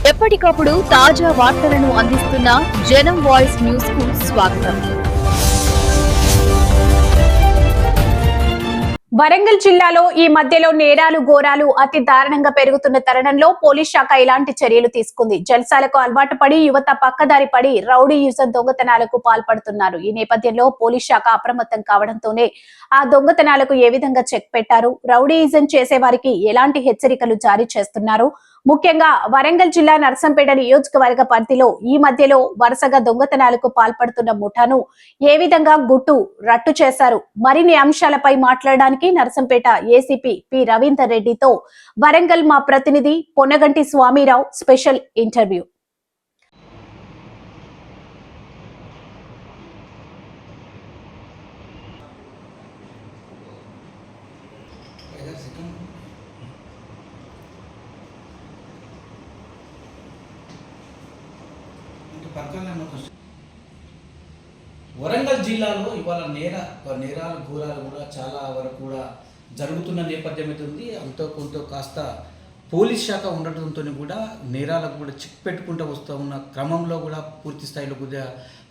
ఎప్పటికప్పుడు తాజా వార్తలను అందిస్తున్న జనం వాయిస్ న్యూస్ కు స్వాగతం. వరంగల్ జిల్లాలో ఈ మధ్యలో నేరాలు ఘోరాలు అతి దారుణంగా పెరుగుతున్న తరుణంలో పోలీస్ శాఖ ఇలాంటి చర్యలు తీసుకుంది. జల్సాలకు అలవాటు పడి యువత పక్కదారి పడి రౌడీయిజం దొంగతనాలకు పాల్పడుతున్నారు. ఈ నేపథ్యంలో పోలీస్ శాఖ అప్రమత్తం కావడంతోనే ఆ దొంగతనాలకు ఏ విధంగా చెక్ పెట్టారు, రౌడీయిజం చేసే వారికి ఎలాంటి హెచ్చరికలు జారీ చేస్తున్నారు, ముఖ్యంగా వరంగల్ జిల్లా నర్సంపేట నియోజకవర్గ పరిధిలో ఈ మధ్యలో వరుసగా దొంగతనాలకు పాల్పడుతున్న ముఠాను ఏ విధంగా రట్టు చేశారు, మరిన్ని అంశాలపై మాట్లాడడానికి నర్సంపేట ఏసీపీ పి రవీందర్ రెడ్డితో వరంగల్ మా ప్రతినిధి పొన్నగంటి స్వామిరావు స్పెషల్ ఇంటర్వ్యూ. వరంగల్ జిల్లాలో ఇవాళ నేరాలు ఘోరాలు కూడా చాలా వరకు కూడా జరుగుతున్న నేపథ్యం అయితే ఉంది. అంతో కొంత కాస్త పోలీస్ శాఖ ఉండటంతో కూడా నేరాలకు కూడా చిక్ పెట్టుకుంటూ వస్తూ ఉన్న క్రమంలో కూడా పూర్తి స్థాయిలో కూడా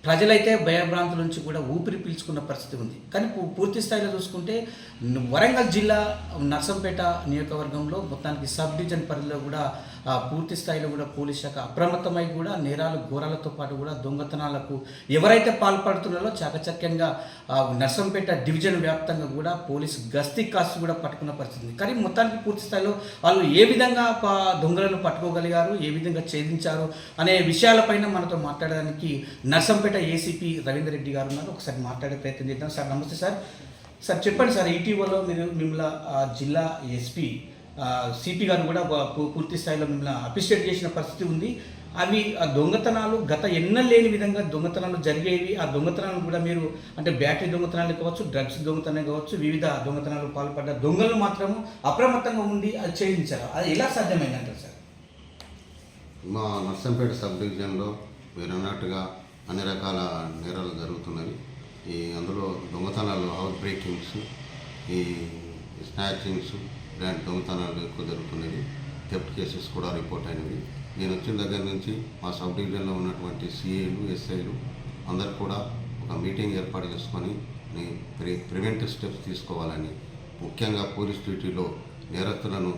ప్రజలైతే భయభ్రాంతుల నుంచి కూడా ఊపిరి పీల్చుకున్న పరిస్థితి ఉంది. కానీ పూర్తి స్థాయిలో చూసుకుంటే వరంగల్ జిల్లా నర్సంపేట నియోజకవర్గంలో మొత్తానికి సబ్ డివిజన్ పరిధిలో కూడా పూర్తి స్థాయిలో కూడా పోలీస్ శాఖ అప్రమత్తమై కూడా నేరాలు ఘోరాలతో పాటు కూడా దొంగతనాలకు ఎవరైతే పాల్పడుతున్నారో చాకచక్యంగా నర్సంపేట డివిజన్ వ్యాప్తంగా కూడా పోలీసు గస్తీ కాస్తు కూడా పట్టుకున్న పరిస్థితి. కానీ మొత్తానికి పూర్తి స్థాయిలో వాళ్ళు ఏ విధంగా దొంగలను పట్టుకోగలిగారు, ఏ విధంగా ఛేదించారు అనే విషయాలపైన మనతో మాట్లాడడానికి నర్సంపేట ఏసీపీ రవీందర్ రెడ్డి గారు ఉన్నారు. ఒకసారి మాట్లాడే ప్రయత్నం చేద్దాం. సార్ నమస్తే సార్. సార్ చెప్పండి సార్, ఇటీవల మిమ్మల్ని జిల్లా ఎస్పీ సిపి గారు కూడా పూర్తి స్థాయిలో మిమ్మల్ని అప్రిషియేట్ చేసిన పరిస్థితి ఉంది. అవి ఆ దొంగతనాలు గత ఎన్నలేని విధంగా దొంగతనాలు జరిగేవి. ఆ దొంగతనాలు కూడా మీరు అంటే బ్యాటరీ దొంగతనాలు కావచ్చు, డ్రగ్స్ దొంగతనం కావచ్చు, వివిధ దొంగతనాలు పాల్పడ్డ దొంగలు మాత్రము అప్రమత్తంగా ఉండి అది ఛేదించారు. అది ఎలా సాధ్యమైందంటారు సార్? మా నర్సంపేట సబ్ డివిజన్లో మీరు అన్నట్టుగా అన్ని రకాల నేరాలు జరుగుతున్నవి. అందులో దొంగతనాలు, అవుట్ బ్రేకింగ్స్, ఈ స్నాచింగ్స్ ఇలాంటి దొంగతనాలు ఎక్కువ జరుగుతున్నవి. థెఫ్ట్ కేసెస్ కూడా రిపోర్ట్ అయినవి. నేను వచ్చిన దగ్గర నుంచి మా సబ్ డివిజన్లో ఉన్నటువంటి సిఐలు, ఎస్ఐలు అందరు కూడా ఒక మీటింగ్ ఏర్పాటు చేసుకొని ప్రివెంటివ్ స్టెప్స్ తీసుకోవాలని, ముఖ్యంగా పోలీస్ డ్యూటీలో నేరస్తులను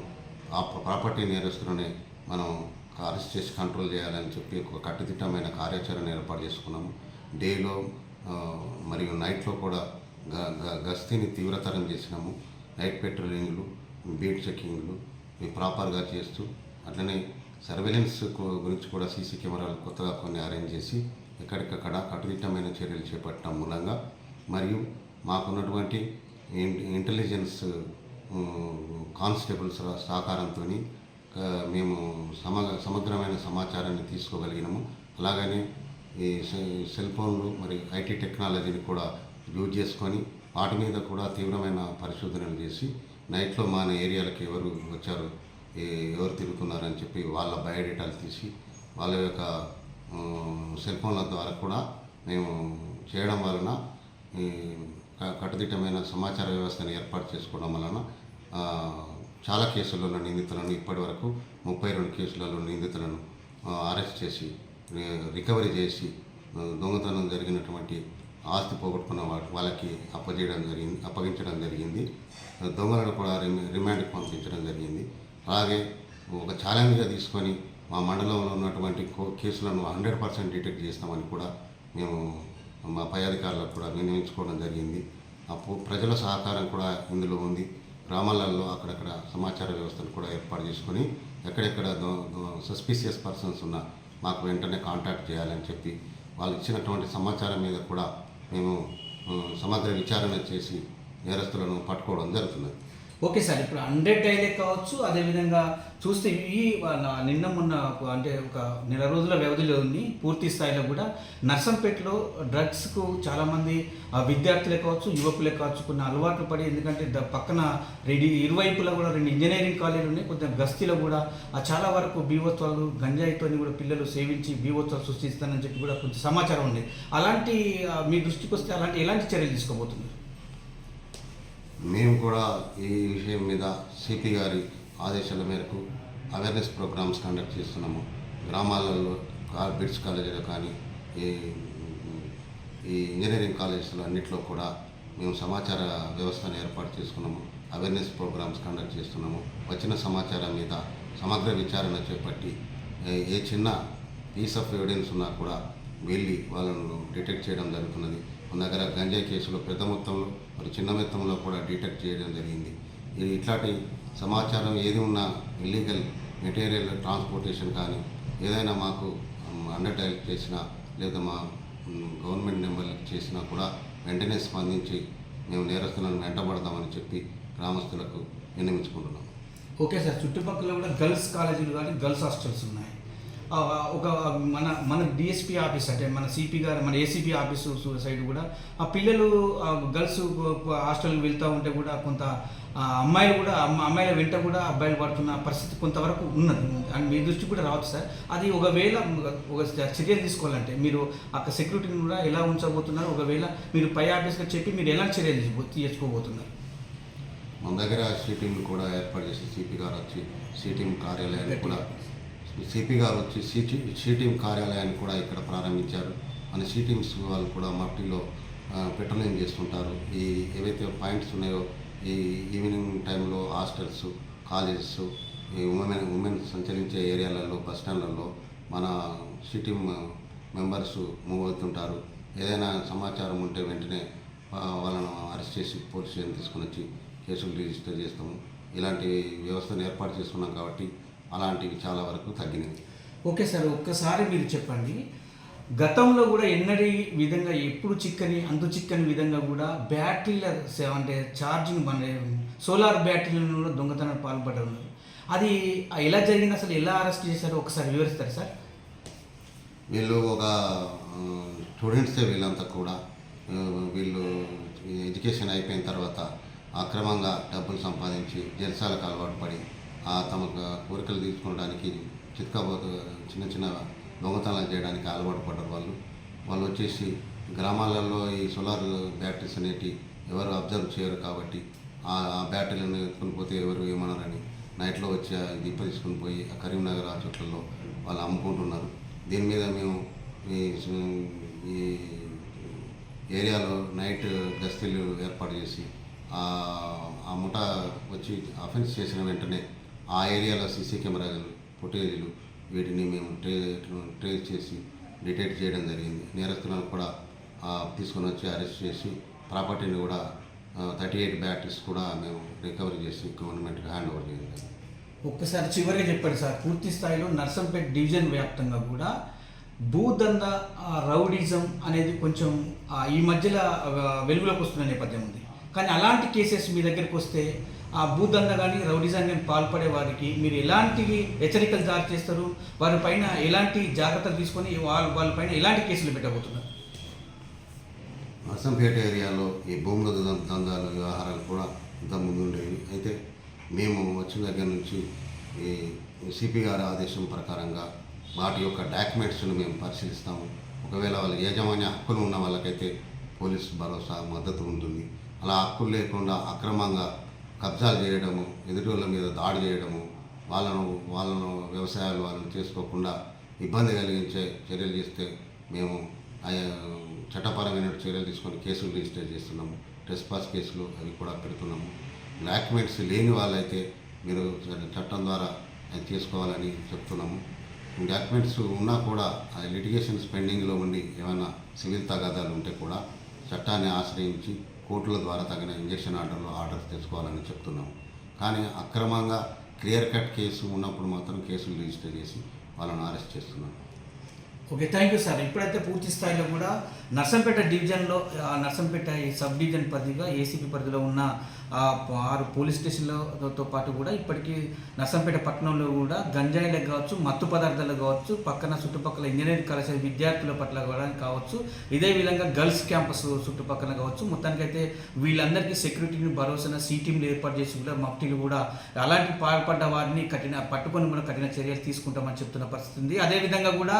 ప్రాపర్టీ నేరస్తులనే మనం అరెస్ట్ చేసి కంట్రోల్ చేయాలని చెప్పి ఒక కట్టుదిట్టమైన కార్యాచరణ ఏర్పాటు చేసుకున్నాము. డేలో మరియు నైట్లో కూడా గస్తీని తీవ్రతరం చేసినాము. నైట్ పెట్రోలింగ్లు, బీట్ చెక్కింగ్లు ప్రాపర్గా చేస్తూ, అట్లనే సర్వేలెన్స్ గురించి కూడా సీసీ కెమెరాలు కొత్తగా కొన్ని అరేంజ్ చేసి ఎక్కడికక్కడ కట్టుదిట్టమైన చర్యలు చేపట్టడం మూలంగా మరియు మాకున్నటువంటి ఇంటెలిజెన్స్ కానిస్టేబుల్స్ సహకారంతో మేము సమగ్రమైన సమాచారాన్ని తీసుకోగలిగినాము. అలాగనే ఈ సెల్ ఫోన్లు మరియు ఐటీ టెక్నాలజీని కూడా యూజ్ చేసుకొని వాటి మీద కూడా తీవ్రమైన పరిశోధనలు చేసి నైట్లో మన ఏరియాలకు ఎవరు వచ్చారు, ఎవరు తిరుగుతున్నారని చెప్పి వాళ్ళ బయోడేటాలు తీసి వాళ్ళ యొక్క సెల్ ఫోన్ల ద్వారా కూడా మేము చేయడం వలన కట్టుదిట్టమైన సమాచార వ్యవస్థను ఏర్పాటు చేసుకోవడం వలన చాలా కేసులలో నిందితులను ఇప్పటి వరకు 32 కేసులలో నిందితులను అరెస్ట్ చేసి రికవరీ చేసి దొంగతనం జరిగినటువంటి ఆస్తి పోగొట్టుకున్న వాళ్ళకి అప్పగించడం జరిగింది. దొంగలను కూడా రిమాండ్కి పంపించడం జరిగింది. అలాగే ఒక ఛాలెంజ్గా తీసుకొని మా మండలంలో ఉన్నటువంటి కేసులను 100% డిటెక్ట్ చేస్తామని కూడా మేము మా పై అధికారులకు కూడా వినియోగించుకోవడం జరిగింది. ప్రజల సహకారం కూడా ఇందులో ఉంది. గ్రామాలలో అక్కడక్కడ సమాచార వ్యవస్థను కూడా ఏర్పాటు చేసుకొని ఎక్కడెక్కడ సస్పీషియస్ పర్సన్స్ ఉన్నా మాకు వెంటనే కాంటాక్ట్ చేయాలని చెప్పి వాళ్ళు ఇచ్చినటువంటి సమాచారం మీద కూడా మేము సమగ్ర విచారణ చేసి నేరస్తులను పట్టుకోవడం జరుగుతున్నది. ఓకే సార్, ఇప్పుడు 100 డైలే కావచ్చు, అదేవిధంగా చూస్తే ఈ నిన్న మొన్న అంటే ఒక నెల రోజుల వ్యవధిలో ఉంది పూర్తి స్థాయిలో కూడా నర్సంపేటలో డ్రగ్స్కు చాలామంది విద్యార్థులే కావచ్చు, యువకులే కావచ్చు కొన్ని అలవాట్లు పడి, ఎందుకంటే పక్కన ఇరువైపులా కూడా 2 ఇంజనీరింగ్ కాలేజీలు ఉన్నాయి. కొంచెం గస్తీలో కూడా చాలా వరకు బీభత్సాలు గంజాయితో కూడా పిల్లలు సేవించి బీభత్సాలు సృష్టిస్తానని చెప్పి కూడా కొంచెం సమాచారం ఉంది. అలాంటి మీ దృష్టికి వస్తే ఎలాంటి చర్యలు తీసుకోబోతున్నారు? మేము కూడా ఈ విషయం మీద సిపి గారి ఆదేశాల మేరకు అవేర్నెస్ ప్రోగ్రామ్స్ కండక్ట్ చేస్తున్నాము. గ్రామాలలో బిడ్స్ కాలేజీలో కానీ ఈ ఇంజనీరింగ్ కాలేజెస్లో అన్నింటిలో కూడా మేము సమాచార వ్యవస్థను ఏర్పాటు చేసుకున్నాము. అవేర్నెస్ ప్రోగ్రామ్స్ కండక్ట్ చేస్తున్నాము. వచ్చిన సమాచారం మీద సమగ్ర విచారణ చేపట్టి ఏ చిన్న పీస్ ఆఫ్ ఎవిడెన్స్ ఉన్నా కూడా వెళ్ళి వాళ్ళను డిటెక్ట్ చేయడం జరుగుతున్నది. మన దగ్గర గంజాయి కేసులో పెద్ద మొత్తంలో మరి చిన్న మొత్తంలో కూడా డిటెక్ట్ చేయడం జరిగింది. ఇట్లాంటి సమాచారం ఏది ఉన్నా ఇల్లీగల్ మెటీరియల్ ట్రాన్స్పోర్టేషన్ కానీ ఏదైనా మాకు అండర్టైల్ చేసినా లేదా మా గవర్నమెంట్ నెంబర్లకు చేసినా కూడా వెంటనే స్పందించి మేము నేరస్తులను వెంటబడదామని చెప్పి గ్రామస్తులకు విన్నవించుకుంటున్నాం. ఓకే సార్, చుట్టుపక్కల కూడా గర్ల్స్ కాలేజీలు కానీ గర్ల్స్ హాస్టల్స్ ఉన్నాయి. ఒక మన డిఎస్పీ ఆఫీస్ అంటే మన సిపి గారు మన ఏసీపీ ఆఫీసు సైడ్ కూడా ఆ పిల్లలు గర్ల్స్ హాస్టల్కి వెళ్తూ ఉంటే కూడా కొంత అమ్మాయిలు కూడా అమ్మాయిల వెంట కూడా అబ్బాయిలు పడుతున్న పరిస్థితి కొంతవరకు ఉన్నది. అండ్ మీ దృష్టి కూడా రావచ్చు సార్. అది ఒకవేళ ఒక చర్యలు తీసుకోవాలంటే మీరు అక్కడ సెక్యూరిటీని కూడా ఎలా ఉంచబోతున్నారు? ఒకవేళ మీరు పై ఆఫీస్గా చెప్పి మీరు ఎలాంటి చర్యలు తీసుకోబోతున్నారు? మన దగ్గర సిటీంలు కూడా ఏర్పాటు చేసి సిపి గారు వచ్చి సిటీం కార్యాలయాన్ని కూడా సిపి గారు వచ్చి సిటీం కార్యాలయాన్ని కూడా ఇక్కడ ప్రారంభించారు. మన సిటీమ్స్ వాళ్ళు కూడా మట్టిలో పెట్రోలింగ్ చేస్తుంటారు. ఈ ఏవైతే పాయింట్స్ ఉన్నాయో ఈ ఈవినింగ్ టైంలో హాస్టల్స్, కాలేజెస్, ఈ ఉమెన్ సంచరించే ఏరియాలలో, బస్ స్టాండ్లలో మన సిటీం మెంబర్స్ మూవ్ అవుతుంటారు. ఏదైనా సమాచారం ఉంటే వెంటనే వాళ్ళను అరెస్ట్ చేసి పోలీస్ స్టేషన్ తీసుకుని వచ్చి కేసులు రిజిస్టర్ చేస్తాము. ఇలాంటి వ్యవస్థను ఏర్పాటు చేసుకున్నాం కాబట్టి అలాంటివి చాలా వరకు తగ్గినాయి. ఓకే సార్, ఒక్కసారి మీరు చెప్పండి, గతంలో కూడా ఎన్నడీ విధంగా ఎప్పుడు అంతు చిక్కని విధంగా కూడా బ్యాటరీల అంటే ఛార్జింగ్ మన సోలార్ బ్యాటరీలను కూడా దొంగతనానికి పాల్పడ్డారు. అది ఎలా జరిగింది, అసలు ఎలా అరెస్ట్ చేశారో ఒకసారి వివరిస్తారు సార్? వీళ్ళు ఒక స్టూడెంట్సే వీళ్ళంతా కూడా వీళ్ళు ఎడ్యుకేషన్ అయిపోయిన తర్వాత అక్రమంగా డబ్బులు సంపాదించి జల్సాలకు అలవాటు పడి తమ కోరికలు తీర్చుకోవడానికి చిన్న చిన్న దొంగతనాలు చేయడానికి అలవాటు పడ్డారు. వాళ్ళు వచ్చేసి గ్రామాలలో ఈ సోలార్ బ్యాటరీస్ అనేవి ఎవరు అబ్జర్వ్ చేయరు కాబట్టి ఆ బ్యాటరీలను ఎత్తుకుని పోతే ఎవరు ఏమన్నారని నైట్లో వచ్చి దీప తీసుకుని పోయి కరీంనగర్ ఆ చోట్లలో వాళ్ళు అమ్ముకుంటున్నారు. దీని మీద మేము ఈ ఏరియాలో నైట్ గస్తీలు ఏర్పాటు చేసి ఆ ముఠా వచ్చి అఫెన్స్ చేసిన వెంటనే ఆ ఏరియాలో సీసీ కెమెరాలు ఫుటేజీలు వీటిని మేము ట్రేస్ చేసి డిటెక్ట్ చేయడం జరిగింది. నేరస్తులను కూడా తీసుకొని వచ్చి అరెస్ట్ చేసి ప్రాపర్టీని కూడా 38 బ్యాటరీస్ కూడా మేము రికవరీ చేసి గవర్నమెంట్కి హ్యాండ్ ఓవర్ చేయడం జరిగింది. ఒక్కసారి చివరిగా చెప్పండి సార్, పూర్తి స్థాయిలో నర్సంపేట డివిజన్ వ్యాప్తంగా కూడా భూదంద రౌడిజం అనేది కొంచెం ఈ మధ్యలో వెలుగులోకి వస్తున్న నేపథ్యం ఉంది. కానీ అలాంటి కేసెస్ మీ దగ్గరికి వస్తే ఆ భూదంద కానీ రౌడిజం కానీ పాల్పడే వారికి మీరు ఎలాంటి హెచ్చరికలు జారీ చేస్తారు? వారి పైన ఎలాంటి జాగ్రత్తలు తీసుకొని వాళ్ళ పైన ఎలాంటి కేసులు పెట్టబోతున్నారు? నర్సంపేట ఏరియాలో ఈ భూముల దందాలు వ్యవహారాలు కూడా ఇంత ముందు ఉండేవి. అయితే మేము వచ్చిన దగ్గర నుంచి ఈ సిపి గారి ఆదేశం ప్రకారంగా వాటి యొక్క డాక్యుమెంట్స్ను మేము పరిశీలిస్తాము. ఒకవేళ వాళ్ళ యాజమాన్య హక్కులు ఉన్న వాళ్ళకైతే పోలీసు భరోసా మద్దతు ఉంటుంది. అలా హక్కులు లేకుండా అక్రమంగా కబ్జాలు చేయడము, ఎదుటి వాళ్ళ మీద దాడి చేయడము, వాళ్ళను వ్యవసాయాలు వాళ్ళని చేసుకోకుండా ఇబ్బంది కలిగించే చర్యలు చేస్తే మేము చట్టపరమైన చర్యలు తీసుకొని కేసులు రిజిస్టర్ చేస్తున్నాము. ట్రెస్పాస్ కేసులు అవి కూడా పెడుతున్నాము. డాక్యుమెంట్స్ లేని వాళ్ళైతే మీరు చట్టం ద్వారా అది చేసుకోవాలని చెప్తున్నాము. డాక్యుమెంట్స్ ఉన్నా కూడా లిటిగేషన్స్ పెండింగ్లో ఉండి ఏమైనా సివిల్ తగాదాలు ఉంటే కూడా చట్టాన్ని ఆశ్రయించి కోర్టుల ద్వారా తగిన ఇంజక్షన్ ఆర్డర్స్ తెచ్చుకోవాలని చెప్తున్నాము. కానీ అక్రమంగా క్లియర్ కట్ కేసు ఉన్నప్పుడు మాత్రం కేసులు రిజిస్టర్ చేసి వాళ్ళని అరెస్ట్ చేస్తున్నాం. Okay, thank you sir. ఇప్పుడైతే పూర్తి స్థాయిలో కూడా నర్సంపేట డివిజన్లో నర్సంపేట ఈ సబ్ డివిజన్ పరిధిగా ఏసీపీ పరిధిలో ఉన్న 6 పోలీస్ స్టేషన్లతో పాటు కూడా ఇప్పటికీ నర్సంపేట పట్టణంలో కూడా గంజాయిలకు కావచ్చు, మత్తు పదార్థాలకు కావచ్చు, పక్కన చుట్టుపక్కల ఇంజనీరింగ్ కళాశాల విద్యార్థుల పట్ల కూడా కావచ్చు, ఇదే విధంగా గర్ల్స్ క్యాంపస్ చుట్టుపక్కల కావచ్చు, మొత్తానికైతే వీళ్ళందరికీ సెక్యూరిటీని భరోసా టీంలు ఏర్పాటు చేసి కూడా మఫ్టీలు కూడా అలాంటి పాల్పడ్డ వారిని పట్టుకొని కూడా కఠిన చర్యలు తీసుకుంటామని చెప్తున్న పరిస్థితి ఉంది. అదేవిధంగా కూడా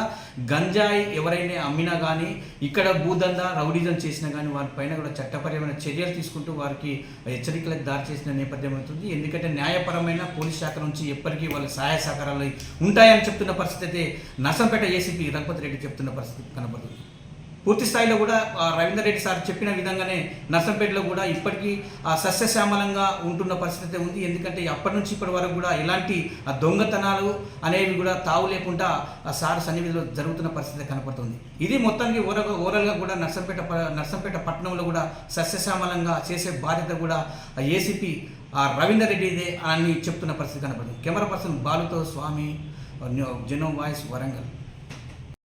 గంజాయి ఎవరైనా అమ్మినా కానీ ఇక్కడ భూదందా రౌడీజం చేసినా కానీ వారిపైన కూడా చట్టపరమైన చర్యలు తీసుకుంటూ వారికి హెచ్చరికలకు దారి చేసిన నేపథ్యం అవుతుంది. ఎందుకంటే న్యాయపరమైన పోలీస్ శాఖ నుంచి ఎప్పటికీ వాళ్ళ సహాయ సహకారాలు ఉంటాయని చెప్తున్న పరిస్థితి అయితే నర్సంపేట ఏసీపీ రఘుపతి రెడ్డి చెప్తున్న పరిస్థితి కనబడుతుంది. పూర్తి స్థాయిలో కూడా రవీందర్ రెడ్డి సార్ చెప్పిన విధంగానే నర్సంపేటలో కూడా ఇప్పటికీ సస్యశ్యామలంగా ఉంటున్న పరిస్థితి ఉంది. ఎందుకంటే అప్పటి నుంచి ఇప్పటి వరకు కూడా ఎలాంటి దొంగతనాలు అనేవి కూడా తావు లేకుండా సార్ సన్నిధిలో జరుగుతున్న పరిస్థితి కనపడుతుంది. ఇది మొత్తానికి ఓవరాల్గా కూడా నర్సంపేట పట్టణంలో కూడా సస్యశ్యామలంగా చేసే బాధ్యత కూడా ఏసీపీ రవీందర్ రెడ్డిదే అని చెప్తున్న పరిస్థితి కనపడుతుంది. కెమెరా పర్సన్ బాలుతో స్వామి, జెనోమ్ వాయిస్, వరంగల్.